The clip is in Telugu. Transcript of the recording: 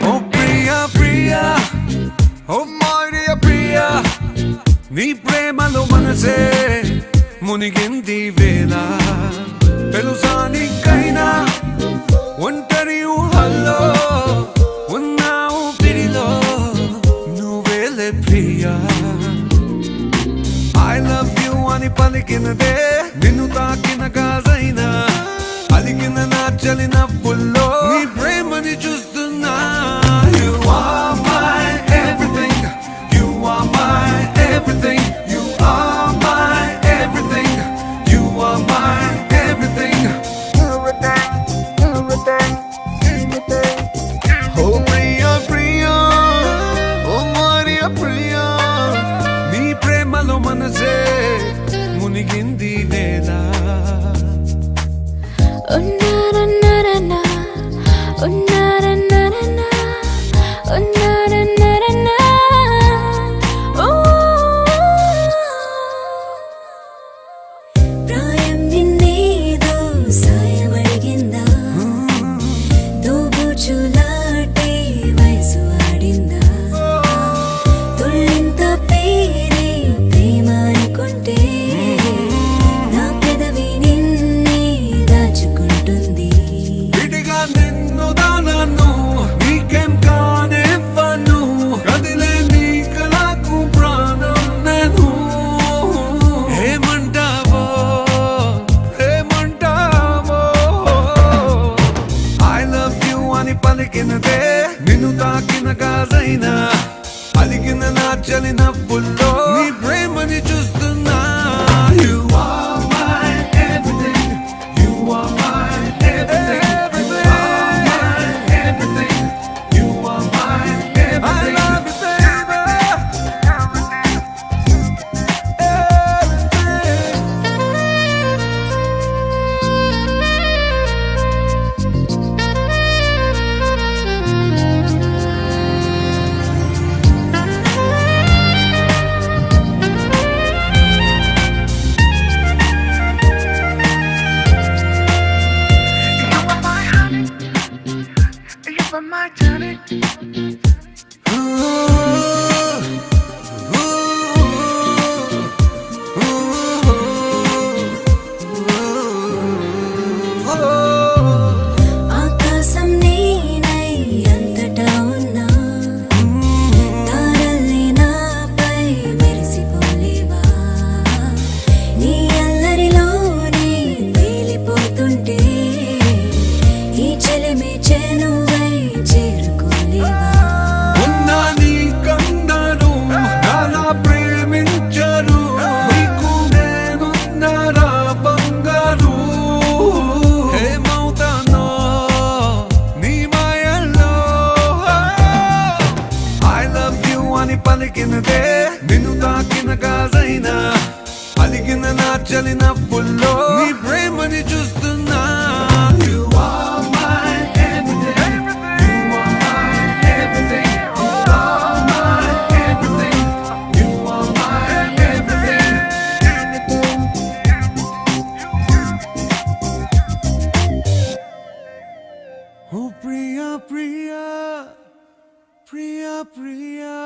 Oh Priya Priya, oh my dear Priya, నీ ప్రేమలో మనసే మునిగింది వేళ. తెలుసా నీకైనా ఒంటరి ఊహల్లో ఉన్నావు పిడిలో నువ్వేలే ప్రియా. I love you అని పలికినదే నిన్ను తాకిన గాజైనా అలిగిన నా చలి నవ్వుల్లో నీ ప్రేమని చూస్తున్నా. You are my everything, you are my everything, you are my everything, you are my everything, everything, everything, everything. Oh Priya Priya, oh Maria Priya, నీ ప్రేమలో మనసే మునిగింది వేళ. Oh na na na na na, oh na na na na na, oh na na na na na, ప్రాయం నిన్నేదో సాయం అడిగిందా, దోబూచులాటే వయసు ఆడిందా, తుళ్ళింత పేరే ప్రేమ అనుకుంటే నా పెదవి నిన్నే దాచుకుంటుంది. విడిగా నిన్ను దానను నీకేం కానివ్వను, కదిలే నీ కళకు ప్రాణం నేను. ఏమంటావో ఏమంటావో, I love you అని పలికినదే నిన్ను తాకిన గాజైనా అలిగిన నా చలి నవ్వుల్లో నీ ప్రేమని చూస్తున్నా. You are my everything, you are my everything, you are my everything, you are my everything. I love you baby, you are my tonic. ఆకాశం నేనై అంతటా ఉన్నా, తారల్ని నాపై మెరిసిపోలేవా, నీ అల్లరిలోనే తేలిపోతుంటే ఈ చెలిమి చెనువై చేరుకోలేవా. ఉన్నా నీ కందరు నాలా ప్రేమించరు, నీకు నేనున్నారా బంగారు. ఏమవుతానో నీ మాయల్లో. I love you అని పలికినదే నిన్ను తాకిన గాజైనా అలిగిన నా చలి నవ్వుల్లో నీ ప్రేమని చూస్తున్నా. You are my everything, you are my everything, you are my everything, you are my everything. Oh Priya Priya, Priya Priya.